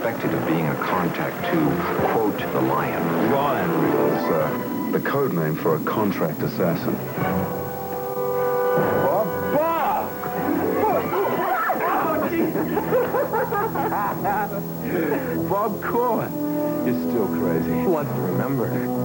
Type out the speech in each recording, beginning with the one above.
suspected of being a contact to, quote, the Lion. Lion was the code name for a contract assassin. Bob Cohen. You're still crazy. Who wants to remember it?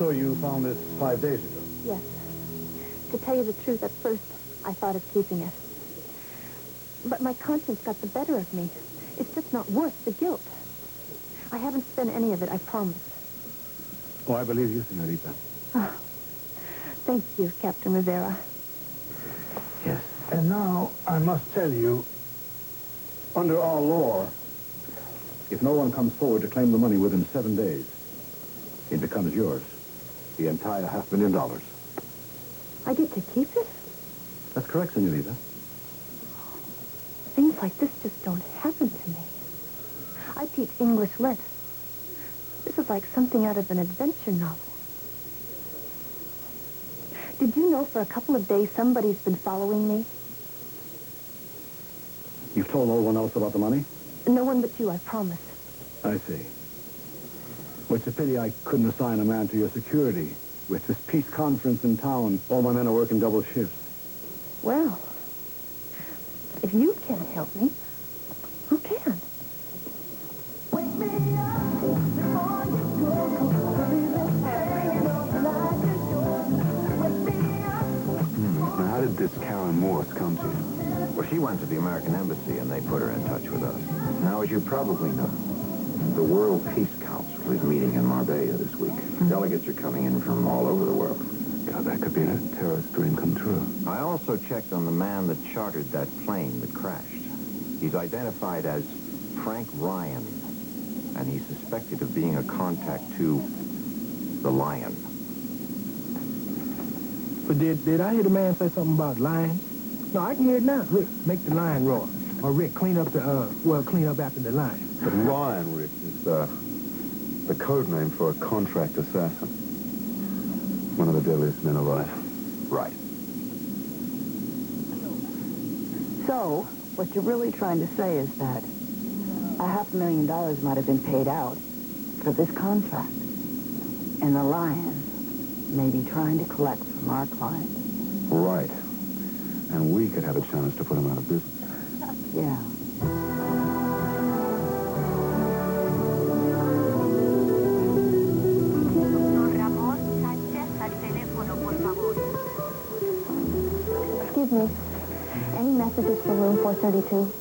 sure you found this 5 days ago? Yes. To tell you the truth, at first, I thought of keeping it. But my conscience got the better of me. It's just not worth the guilt. I haven't spent any of it, I promise. Oh, I believe you, senorita. Oh, thank you, Captain Rivera. Yes. And now, I must tell you, under our law, if no one comes forward to claim the money within 7 days, it becomes yours. The entire $500,000. I get to keep it? That's correct, senorita. Things like this just don't happen to me. I teach English lit. This is like something out of an adventure novel. Did you know for a couple of days somebody's been following me? You've told no one else about the money? No one but you, I promise. I see. Well, it's a pity I couldn't assign a man to your security. With this peace conference in town, all my men are working double shifts. Well, if you can't help me, who can? Now, how did this Karen Morse come to you? Well, she went to the American Embassy, and they put her in touch with us. Now, as you probably know, the World Peace Council is meeting in Marbella this week. Delegates are coming in from all over the world. God, that could be a terrorist dream come true. I also checked on the man that chartered that plane that crashed. He's identified as Frank Ryan, and he's suspected of being a contact to the Lion. But did I hear the man say something about lions? No, I can hear it now. Rick, make the lion roar. Or Rick, clean up clean up after the lion. But Ryan, Rick, is the code name for a contract assassin. One of the deadliest men alive. Right. So, what you're really trying to say is that $500,000 might have been paid out for this contract. And the Lion may be trying to collect from our client. Right. And we could have a chance to put him out of business. Yeah. Excuse me. Any messages for room 432?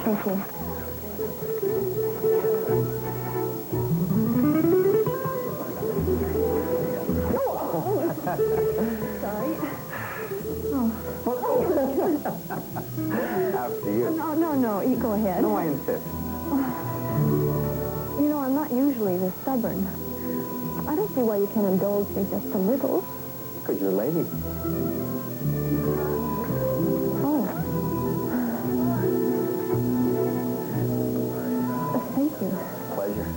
Thank you. Sorry. After you. No. You go ahead. No, I insist. You know, I'm not usually this stubborn. I don't see why you can't indulge me just a little. Because you're a lady. Oh. Thank you. Pleasure.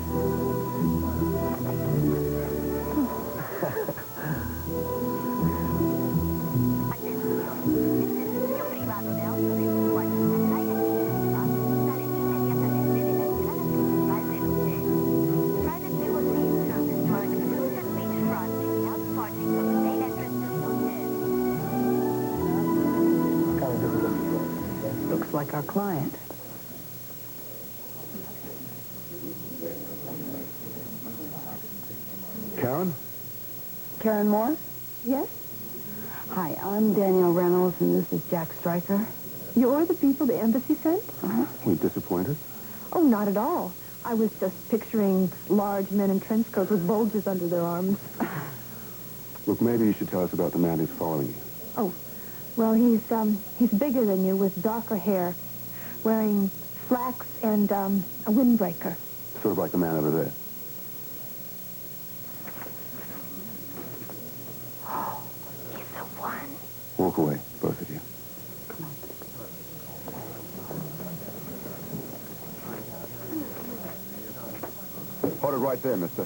Looks like our client. Karen? Karen Moore? Yes? Hi, I'm Danielle Reynolds, and this is Jack Stryker. You're the people the embassy sent? We disappointed? Oh, not at all. I was just picturing large men in trench coats with bulges under their arms. Look, maybe you should tell us about the man who's following you. Oh, well, he's bigger than you with darker hair, wearing slacks and a windbreaker. Sort of like the man over there. He's the one. Walk away, both of you. Hold it right there, mister.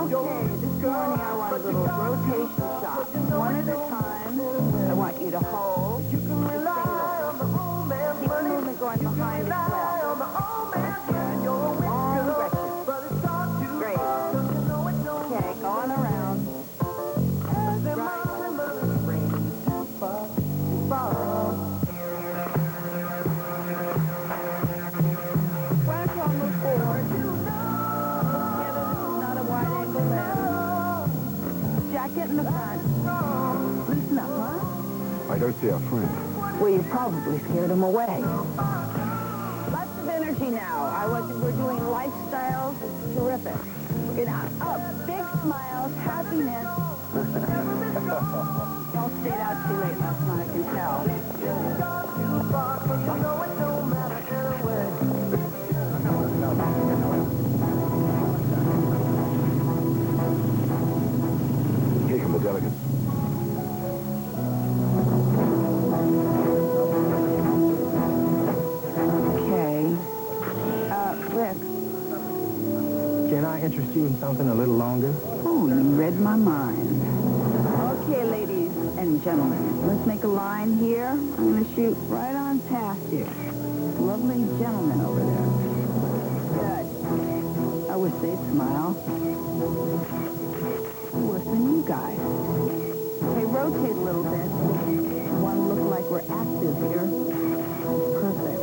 Okay, this morning I want a little rotation shot. One at a time. I want you to Loosen up, huh? I don't see our friend. Well, you probably scared him away. Lots of energy now. We're doing lifestyles. It's terrific. Get up. Big smiles, happiness. Y'all stayed out too late last night, I can tell. Here come the delegates. Okay. Rick. Can I interest you in something a little longer? Oh, you read my mind. Okay, ladies and gentlemen, let's make a line here. I'm going to shoot right on past you. Lovely gentleman over there. Good. I wish they'd smile. Worse than you guys. Okay, rotate a little bit. Want to look like we're active here. Perfect.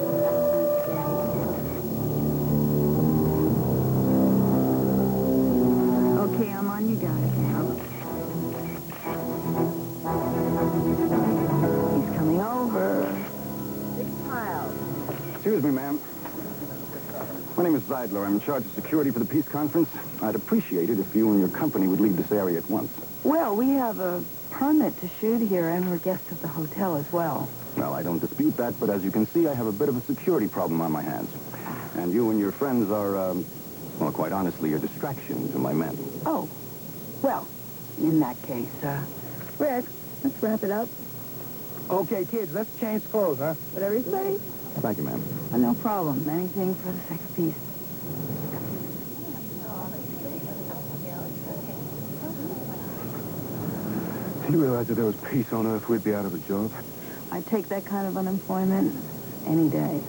Okay, I'm on you guys now. He's coming over. Big smile. Excuse me, ma'am. My name is Zeidler. I'm in charge of security for the peace conference. I'd appreciate it if you and your company would leave this area at once. Well, we have a permit to shoot here, and we're guests of the hotel as well. Well, I don't dispute that, but as you can see, I have a bit of a security problem on my hands. And you and your friends are, well, quite honestly, a distraction to my men. Oh, well, in that case, Rick, let's wrap it up. Okay, kids, let's change clothes, huh? Whatever you say. Thank you, ma'am. No problem. Anything for the sake of peace. Do you realize if there was peace on Earth, we'd be out of a job? I'd take that kind of unemployment any day.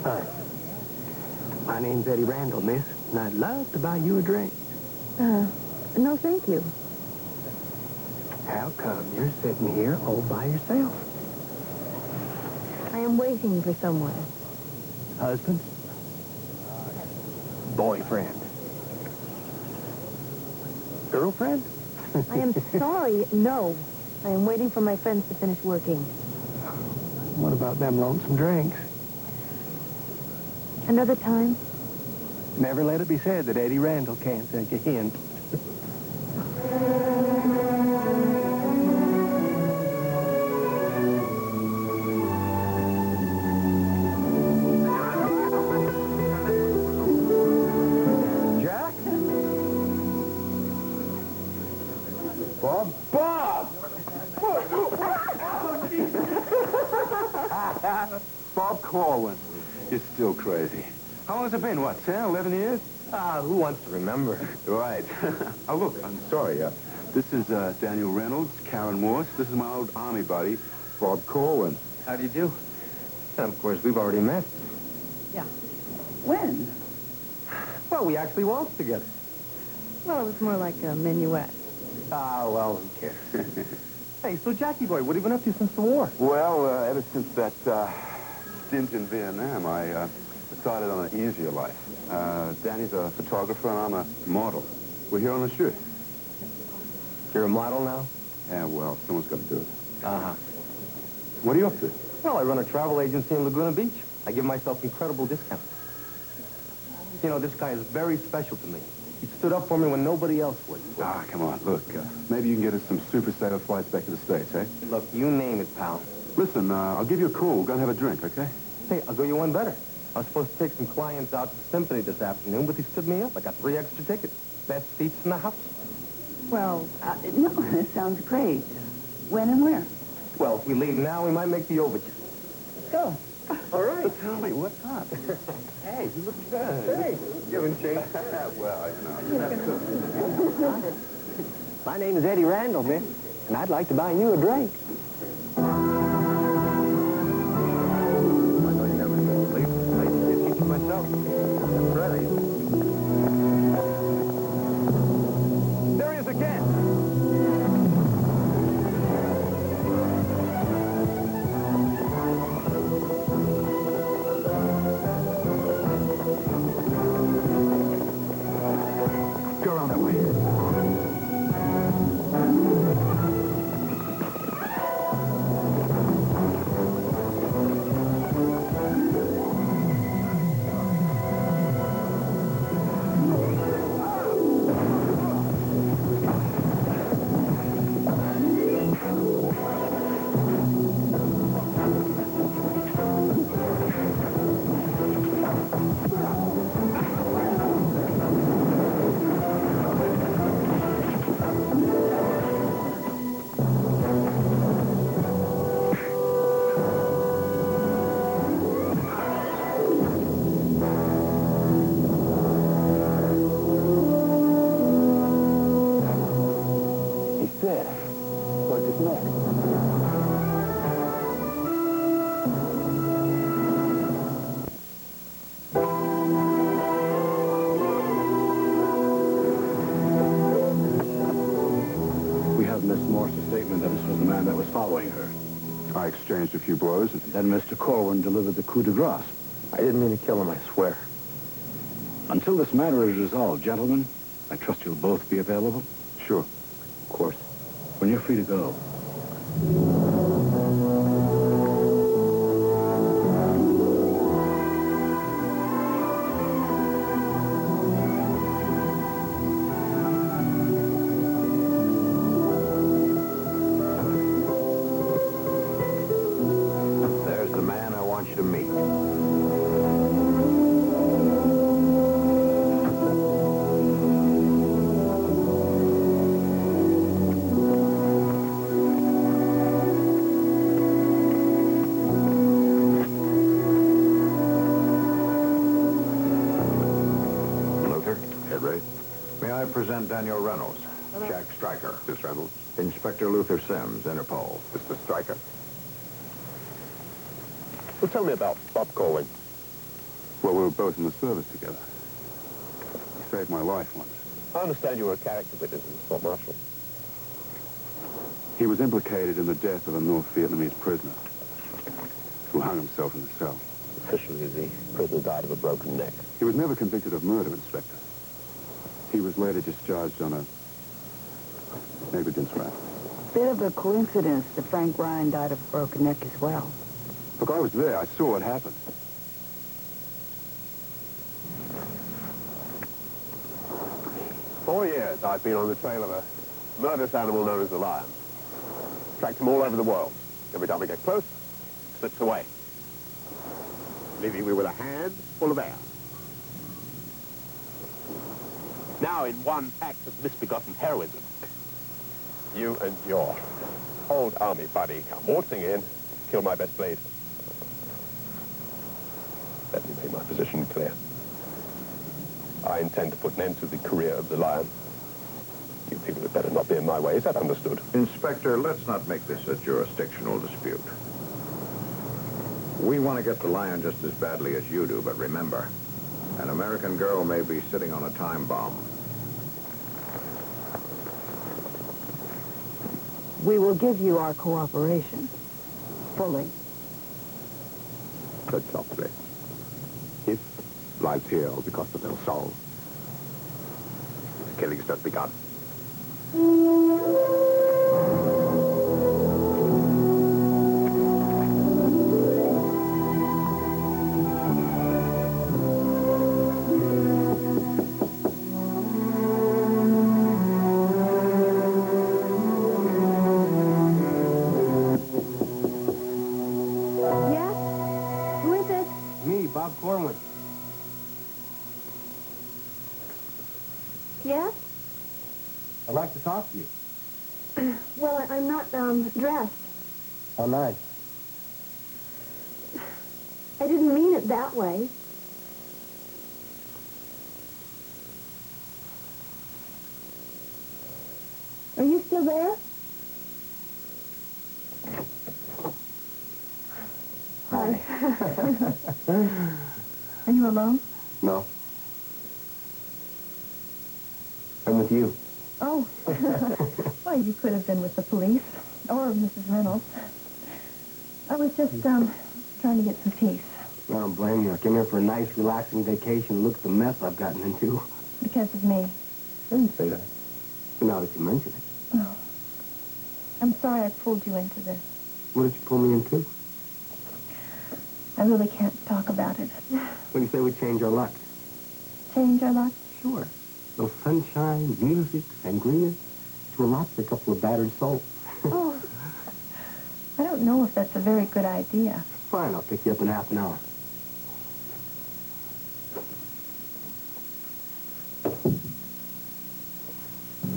Hi. My name's Eddie Randall, miss, and I'd love to buy you a drink. No, thank you. How come you're sitting here all by yourself? I am waiting for someone. Husband? Boyfriend? Girlfriend? I am sorry, no. I am waiting for my friends to finish working. What about them lonesome drinks? Another time? Never let it be said that Eddie Randall can't take a hint. Jack? Bob? Bob! Bob Corwin. You're still crazy. How long has it been? What, 10, 11 years? Who wants to remember? Right. Oh, look, I'm sorry. This is Daniel Reynolds, Karen Morse. This is my old army buddy, Bob Corwin. How do you do? And of course, we've already met. Yeah. When? Well, we actually walked together. Well, it was more like a minuet. Well, who cares? Hey, so Jackie boy, what have you been up to since the war? Well, ever since that stint in Vietnam, I decided on an easier life. Danny's a photographer, and I'm a model. We're here on the shoot. You're a model now? Yeah, well, someone's got to do it. Uh-huh. What are you up to? Well, I run a travel agency in Laguna Beach. I give myself incredible discounts. You know, this guy is very special to me. He stood up for me when nobody else would. Ah, come on, look. Maybe you can get us some super sailor flights back to the States, eh? Look, you name it, pal. Listen, I'll give you a call. We're going to have a drink, okay? Hey, I'll go you one better. I was supposed to take some clients out to the symphony this afternoon, but they stood me up. I got 3 extra tickets. Best seats in the house. Well, no, that sounds great. When and where? Well, if we leave now, we might make the overture. Let's go. All right. Tell me, what's up? Hey, you look good. Hey, you haven't changed. Well, you know. My name is Eddie Randall, miss, and I'd like to buy you a drink. I know you never sleep. I used to teach myself. That's right. There he is again. Go around Miss Morse's statement that this was the man that was following her. I exchanged a few blows. And Then Mr. Corwin delivered the coup de grace. I didn't mean to kill him, I swear. Until this matter is resolved, gentlemen, I trust you'll both be available. sure. Of course. When you're free to go. There's the man I want you to meet. Luther? Head Ray. May I present Daniel Reynolds, Jack Stryker. Miss Reynolds. Inspector Luther Sims, Interpol. Mr. Stryker. Well, tell me about Bob Corwin. Well, we were both in the service together. He saved my life once. I understand you were a character witness in Fort Marshall. He was implicated in the death of a North Vietnamese prisoner who hung himself in the cell. Officially, the prisoner died of a broken neck. He was never convicted of murder, Inspector. He was later discharged on a negligence rap. Bit of a coincidence that Frank Ryan died of a broken neck as well. Look, I was there. I saw what happened. For years, I've been on the trail of a murderous animal known as the lion. Tracked him all over the world. Every time we get close, slips away, leaving me with a hand full of air. Now, in one act of misbegotten heroism, you and your old army buddy come waltzing in, kill my best blade. Let me make my position clear. I intend to put an end to the career of the lion. You people had better not be in my way. Is that understood? Inspector, let's not make this a jurisdictional dispute. We want to get the lion just as badly as you do, but remember, an American girl may be sitting on a time bomb. We will give you our cooperation. Fully. Tread softly. If lies here because of El Sol, the killing's just begun. Yes? Who is it? Me, Bob Corwin. Yes? I'd like to talk to you. Well, I'm not, dressed. Oh, nice. I didn't mean it that way. Are you still there? Hi. Are you alone? No. I'm with you. Oh. Well, you could have been with the police or Mrs. Reynolds. I was just, trying to get some peace. I don't blame you. I came here for a nice, relaxing vacation. Look at the mess I've gotten into. Because of me. I didn't say that. But now that you mention it. Oh. I'm sorry I pulled you into this. What did you pull me into? I really can't talk about it. What do you say we change our luck? Change our luck? Sure. No sunshine, music, sangria. To a lot for a couple of battered souls. Oh. I don't know if that's a very good idea. Fine, I'll pick you up in half an hour.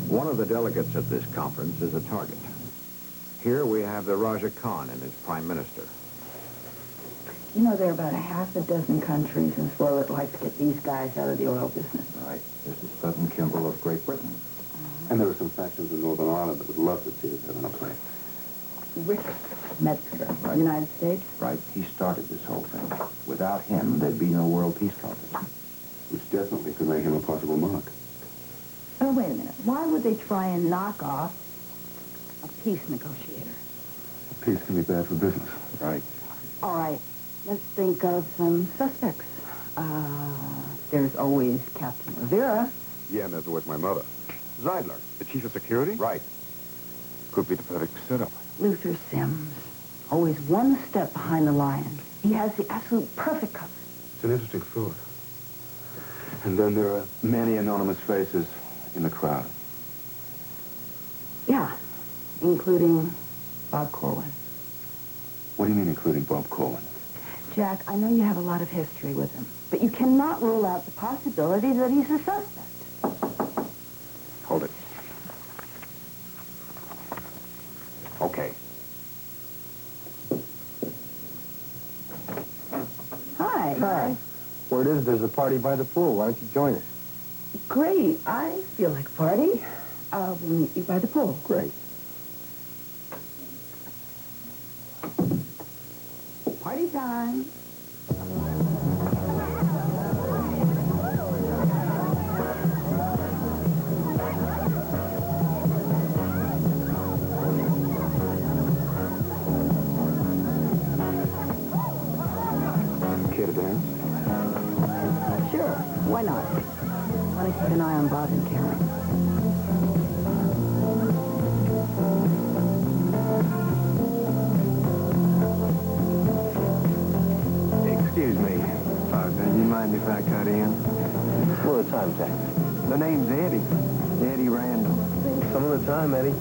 One of the delegates at this conference is a target. Here we have the Raja Khan and his prime minister. You know, there are about a half a dozen countries in Slow that like to get these guys out of the oil business. Right. This is Sutton Kimball of Great Britain. And there are some factions in Northern Ireland that would love to see us have an upgrade. Richard Metzger, United States. Right. He started this whole thing. Without him, there'd be no World Peace Conference. Which definitely could make him a possible monarch. Oh, wait a minute. Why would they try and knock off peace negotiator. Peace can be bad for business. Right. All right, let's think of some suspects. There's always Captain Rivera. Yeah, and there's always my mother. Zeidler, the chief of security? Right. Could be the perfect setup. Luther Sims. Always one step behind the lion. He has the absolute perfect cover. It's an interesting thought. And then there are many anonymous faces in the crowd. Yeah, including Bob Corwin. What do you mean, including Bob Corwin? Jack, I know you have a lot of history with him, but you cannot rule out the possibility that he's a suspect. Hold it. Okay. Hi. Hi. Word is there's a party by the pool. Why don't you join us? Great. I feel like a party. We'll meet you by the pool. Great. Party time. Care to dance? Sure. Why not? Want to keep an eye on Bob and Karen. Excuse me. Do you mind if I cut in? What the time, Jack? The name's Eddie. Eddie Randall. Some of the time, Eddie.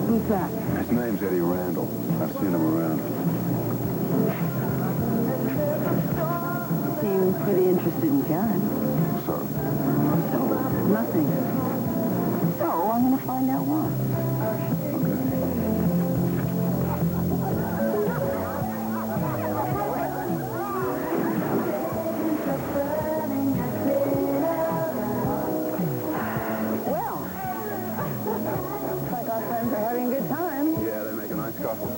Who's that? His name's Eddie Randall. I've seen him around. Seems pretty interested in Karen. So, So, nothing. So, I'm going to find out why. Well, looks like our friends are having a good time. yeah, they make a nice couple.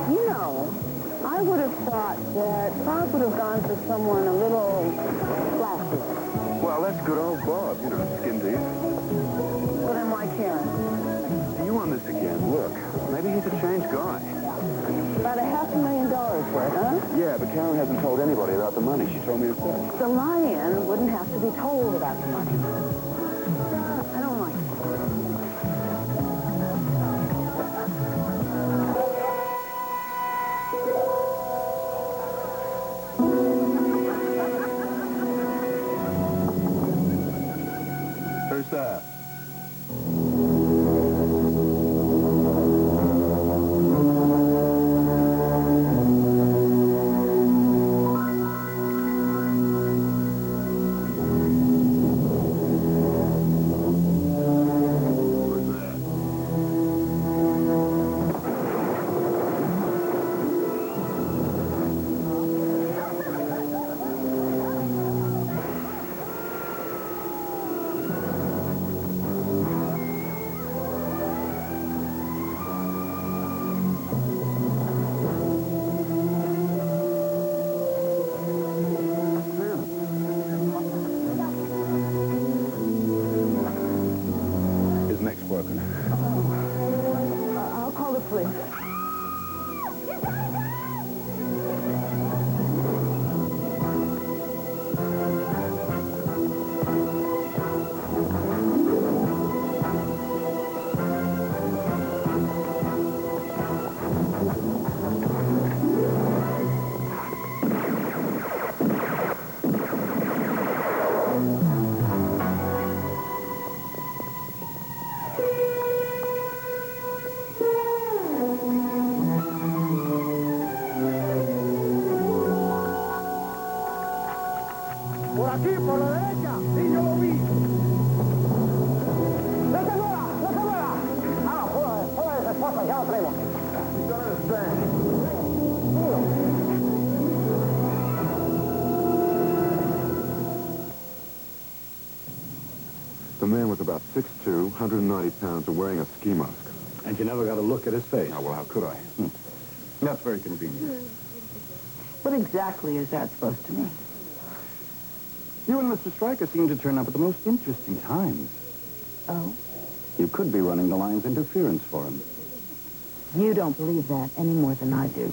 You know, I would have thought that Bob would have gone for someone a little flashy. Well, that's good old Bob, you know, skin deep. But then why Karen? You on this again? Look, maybe he's a changed guy. About $500,000 worth, huh? Yeah, but Karen hasn't told anybody about the money. She told me herself. The lion wouldn't have to be told about the money. I don't like it. Who's that? His neck's broken. I'll call the police. Por aquí, por la derecha. Sí, yo lo vi. ¡No se mueva! ¡No se mueva! Joder, esa esposa, ya lo tenemos. The man was about 6'2", 190 pounds, and wearing a ski mask. And you never got a look at his face. Oh, well, how could I? That's very convenient. What exactly is that supposed to mean? You and Mr. Stryker seem to turn up at the most interesting times. Oh? You could be running the Lion's interference for him. You don't believe that any more than I do.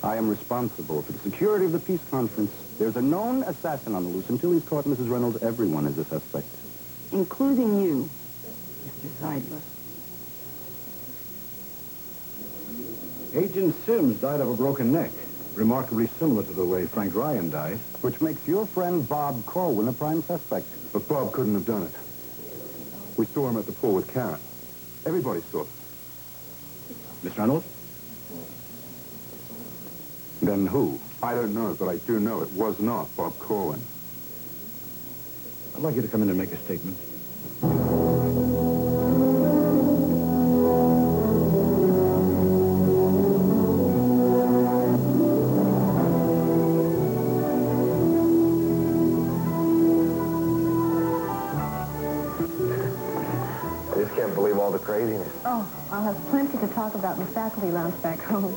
I am responsible for the security of the peace conference. There's a known assassin on the loose. Until he's caught, Mrs. Reynolds, everyone is a suspect. Including you, Mr. Zeidler. Agent Sims died of a broken neck, remarkably similar to the way Frank Ryan died. Which makes your friend Bob Corwin a prime suspect. But Bob couldn't have done it. We saw him at the pool with Karen. Everybody saw it. Miss Reynolds? Then who? I don't know, but I do know it was not Bob Corwin. I'd like you to come in and make a statement. I just can't believe all the craziness. Oh, I'll have plenty to talk about in the faculty lounge back home.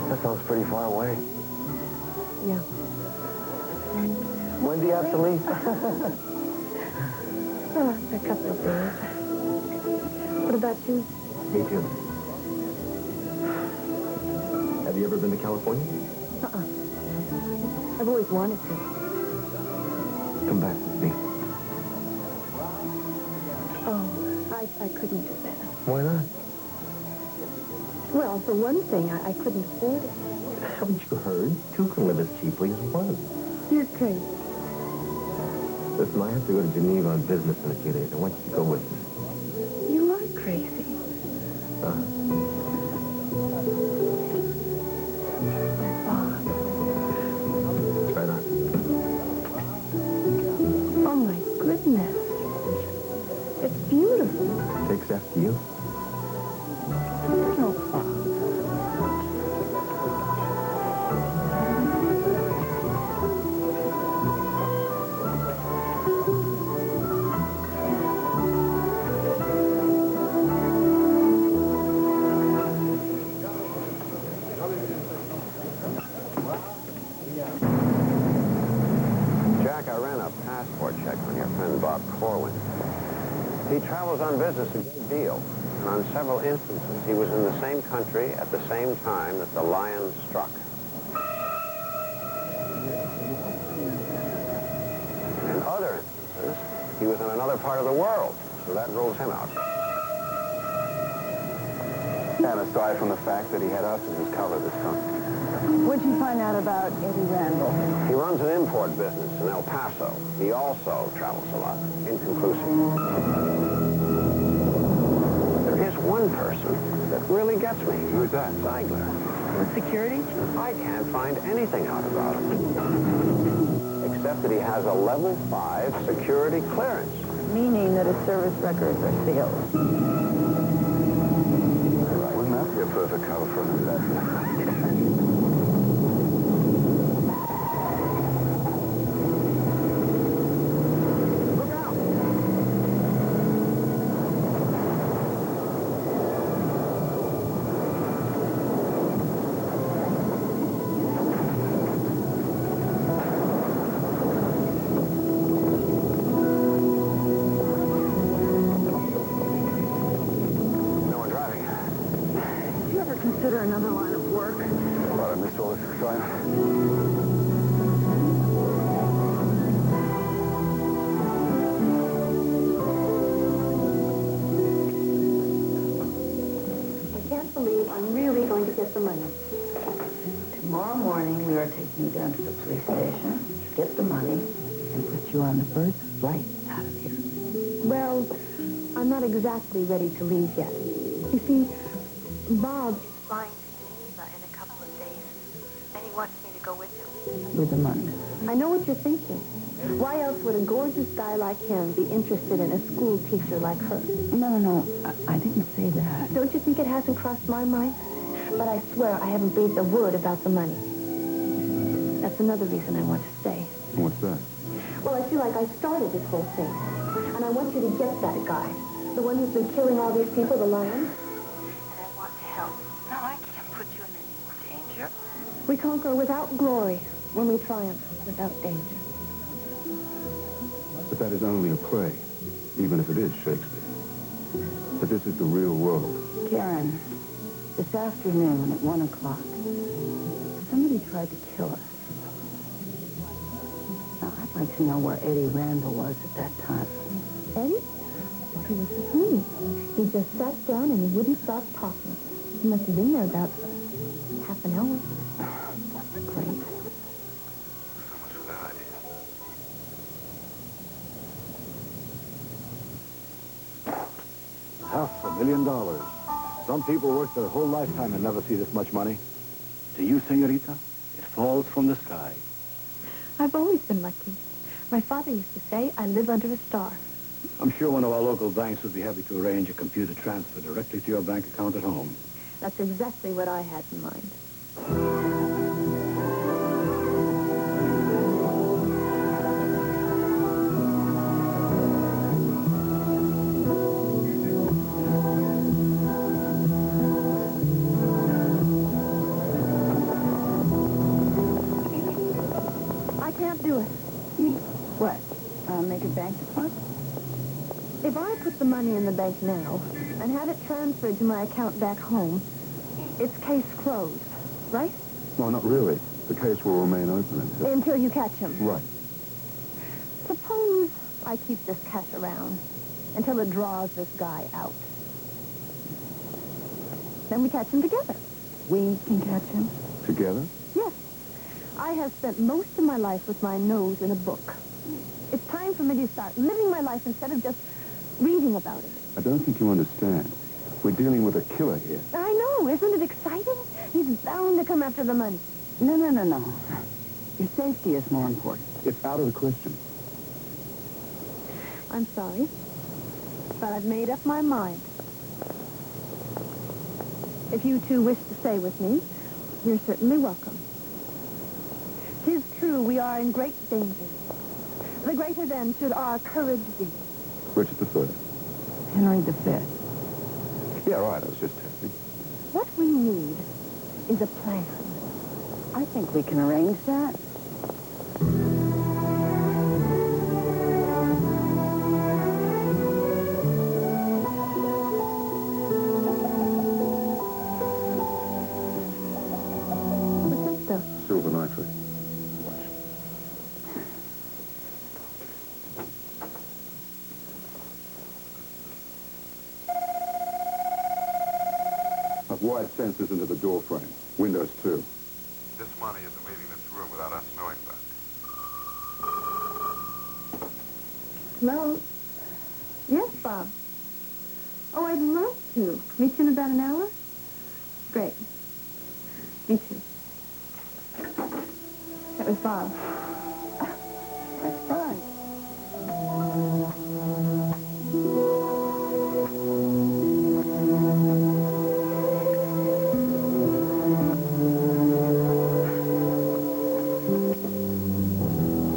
That sounds pretty far away. Yeah. When do you have to leave? Oh, a couple of days. What about you? Me too. Have you ever been to California? I've always wanted to. Come back with me. Oh, I couldn't do that. Why not? Well, for one thing, I couldn't afford it. Haven't you heard? Two can live as cheaply as one. You're crazy. Listen, I have to go to Geneva on business in a few days. I want you to go with me. You are crazy. Huh? Bob. Try not. Oh, my goodness. It's beautiful. Takes after you. Oh, Bob. Jack, I ran a passport check on your friend Bob Corwin. He travels on business a good deal. And on several instances, he was in the same country at the same time that the lion struck. In other instances, he was in another part of the world, so that rules him out. And aside from the fact that he had us as his cover this time. What'd you find out about Eddie Randall? He runs an import business in El Paso. He also travels a lot. Inconclusive. There is one person that really gets me. Who's that? Zeidler. With security? I can't find anything out about him. Except that he has a level 5 security clearance. Meaning that his service records are sealed. Wouldn't that be a perfect cover for an assassin? Consider another line of work. What, I missed all this excitement? I can't believe I'm really going to get the money. Tomorrow morning, we are taking you down to the police station, get the money, and put you on the first flight out of here. Well, I'm not exactly ready to leave yet. You see, Bob is flying to Geneva in a couple of days, and he wants me to go with him. With the money. I know what you're thinking. Why else would a gorgeous guy like him be interested in a school teacher like her? No, I didn't say that. Don't you think it hasn't crossed my mind? But I swear I haven't breathed a word about the money. That's another reason I want to stay. What's that? Well, I feel like I started this whole thing. And I want you to get that guy. The one who's been killing all these people, the lion. And I want to help. No, I can't put you in any more We conquer without glory when we triumph without danger. But that is only a play, even if it is Shakespeare. But this is the real world. Karen, this afternoon at 1 o'clock, somebody tried to kill us. Now, I'd like to know where Eddie Randall was at that time. Eddie? He was with me. He just sat down and he wouldn't stop talking. He must have been there about half an hour. Great. So much for that idea. $500,000. Some people work their whole lifetime and never see this much money. To you, senorita, it falls from the sky. I've always been lucky. My father used to say I live under a star. I'm sure one of our local banks would be happy to arrange a computer transfer directly to your bank account at home. That's exactly what I had in mind. I can't do it. What? Make a bank deposit? If I put the money in the bank now and have it transferred to my account back home, it's case closed, right? No, not really. The case will remain open Until you catch him. Right. Suppose I keep this cash around until it draws this guy out. Then we catch him together. We can catch him? Together? Yes. I have spent most of my life with my nose in a book. It's time for me to start living my life instead of just reading about it. I don't think you understand. We're dealing with a killer here. I know. Isn't it exciting? He's bound to come after the money. No. Your safety is more important. It's out of the question. I'm sorry, but I've made up my mind. If you two wish to stay with me, you're certainly welcome. 'Tis true we are in great danger. The greater then should our courage be. Richard III. Henry V. Yeah, right. I was just testing. What we need is a plan. I think we can arrange that. What's that stuff? Silver nitrate. Watch. I've wired sensors into the door frame. Windows, too. This money isn't leaving this room without us knowing that. Hello? Yes, Bob. Oh, I'd love to. Meet you in about an hour? Great. Me too. That was Bob. That's fine.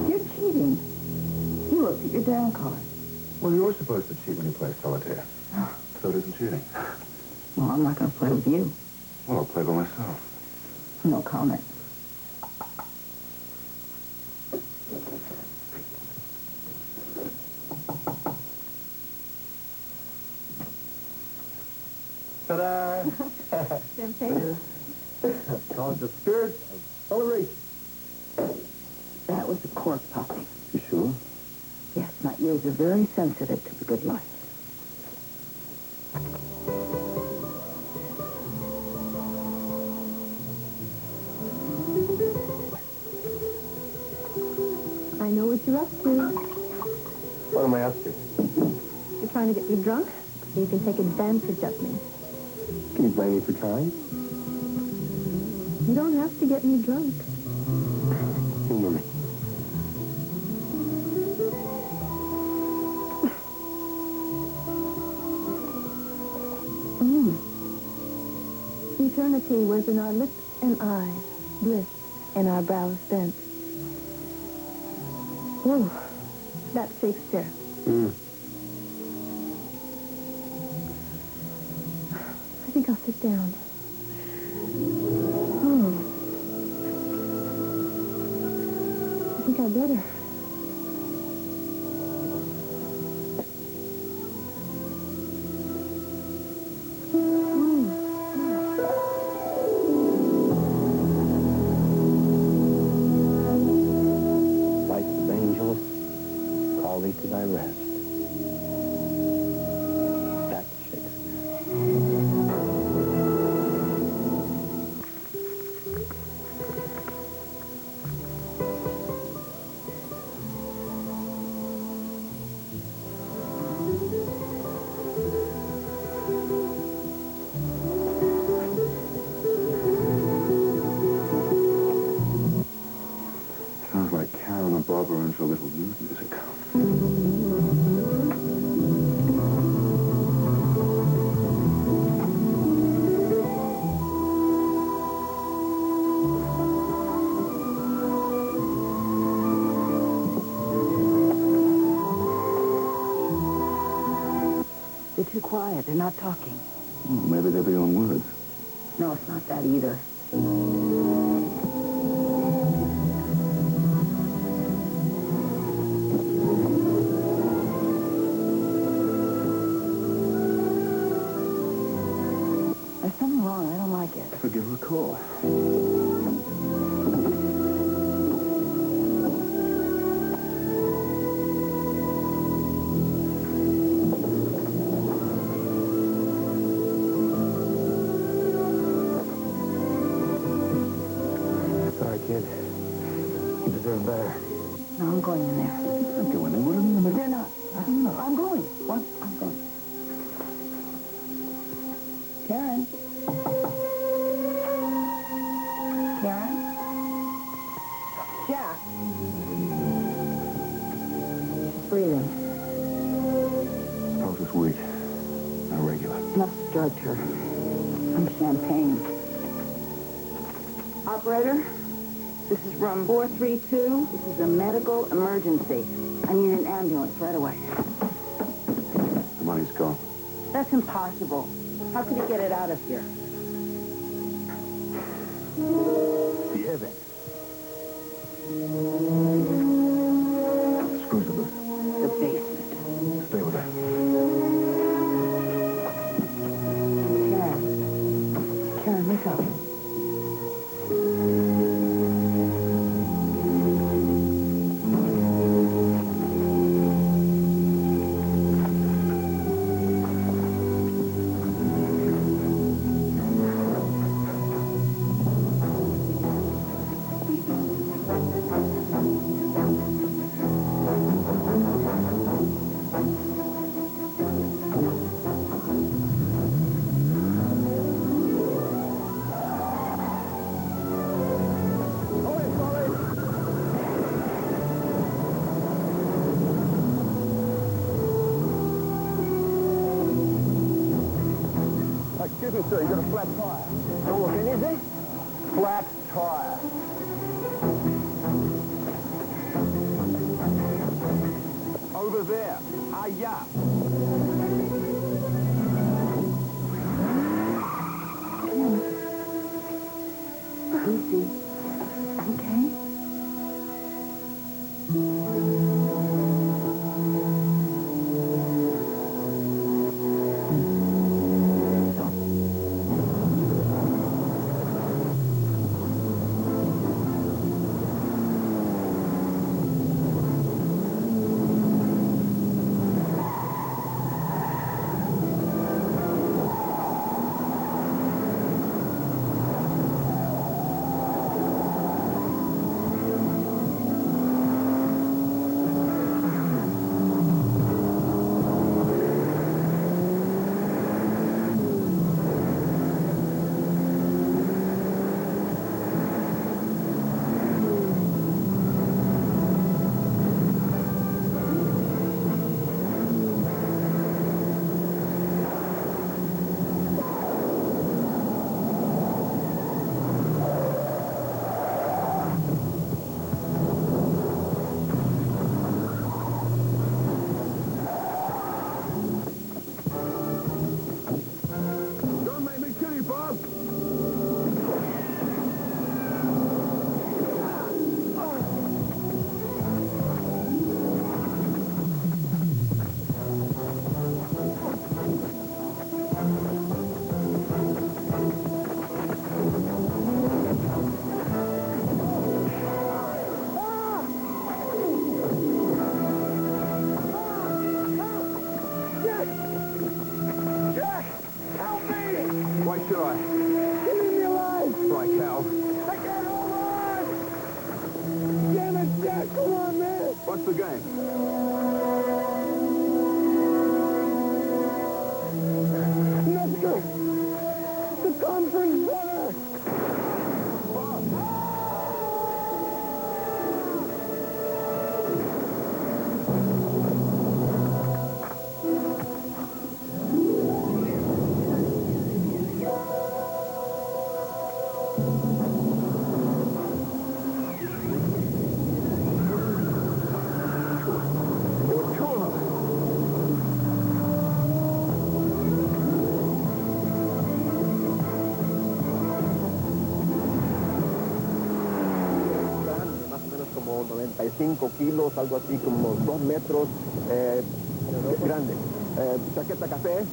You're cheating. You looked at your damn card. Well, you're supposed to cheat when you play solitaire. So it isn't cheating. Well, I'm not going to play with you. Well, I'll play by myself. No comment. Ta-da! Champagne? Call it the spirit of celebration. That was a cork popping. You sure? Yes, my ears are very sensitive to the good life. I know what you're up to. What am I up to? You're trying to get me drunk so you can take advantage of me. Can you blame me for trying? You don't have to get me drunk. Humor me. Eternity was in our lips and eyes, bliss in our brows bent. Oh, that's Shakespeare. I think I'll sit down. I better. Lights of angels, call thee to thy rest. Back to Shakespeare. Sounds like Karen and Bob are into a little mood music. They're too quiet. They're not talking. Well, maybe they're beyond words. No, it's not that either. There's something wrong. I don't like it. So give her a call. Sorry, kid. You deserve better. No, I'm going in there. I'm going in. What do you mean? They're not. No, I'm going. What? I'm going. Karen? Karen? Jack? She's breathing. Suppose it's weak. Not regular. Must have drugged her. Some champagne. Operator, this is room 432. This is a medical emergency. I need an ambulance right away. The money's gone. That's impossible. How could he get it out of here? The airbag. Screws are loose. The basement. Stay with her. Karen. Karen, wake up. Excuse me, sir, you got a flat tire. Don't look anything? Flat tire. Over there. Hi-ya. Lucy. Okay? What's the game? Nestor! The conference center! Más o menos como 95 kilos, algo así, como 2 metros, grande. Chaqueta café,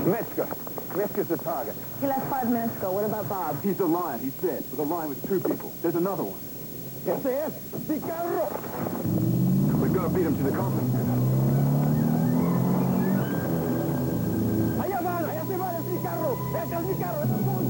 Metzger. Metzger's the target. He left 5 minutes ago. What about Bob? He's a lion, he's dead. But the lion was 2 people. There's another one. ¡Ese es Picarro! We've got to beat him to the conference center. ¡Allá van! ¡Allá se va el Picarro! ¡Ese es Picarro! ¡Esos son!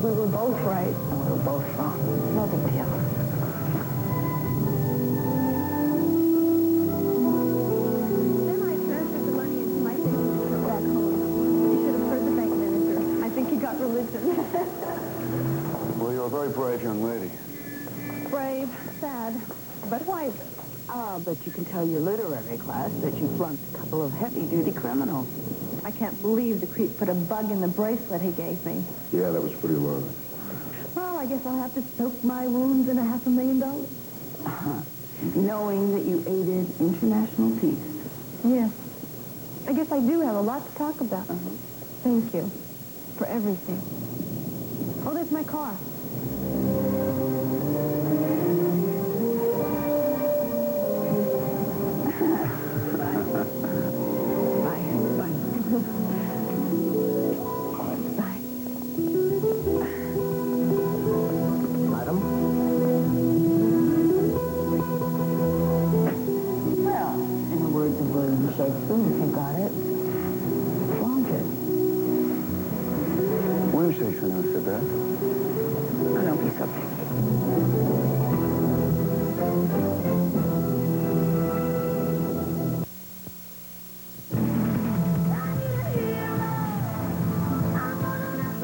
We were both right, and we were both wrong. No big deal. Then I transferred the money into my savings account back home. You should have heard the bank manager. I think he got religion. Well, you're a very brave young lady. Brave, sad, but wiser. Ah, but you can tell your literary class that you flunked a couple of heavy-duty criminals. I can't believe the creep put a bug in the bracelet he gave me. Yeah, that was pretty low. Well, I guess I'll have to soak my wounds in $500,000. Knowing that you aided international peace. Yes. I guess I do have a lot to talk about. Thank you for everything. Oh, there's my car. Madam? Well, in the words of William Shakespeare, if you got it, flaunt it. William Shakespeare never said that. Oh, don't be so picky.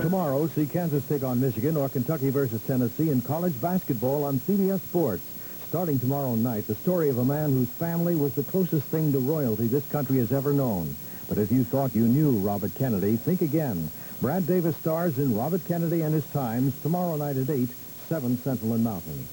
Tomorrow, see Kansas take on Michigan or Kentucky versus Tennessee in college basketball on CBS Sports. Starting tomorrow night, the story of a man whose family was the closest thing to royalty this country has ever known. But if you thought you knew Robert Kennedy, think again. Brad Davis stars in Robert Kennedy and His Times tomorrow night at 8, 7 Central and Mountain.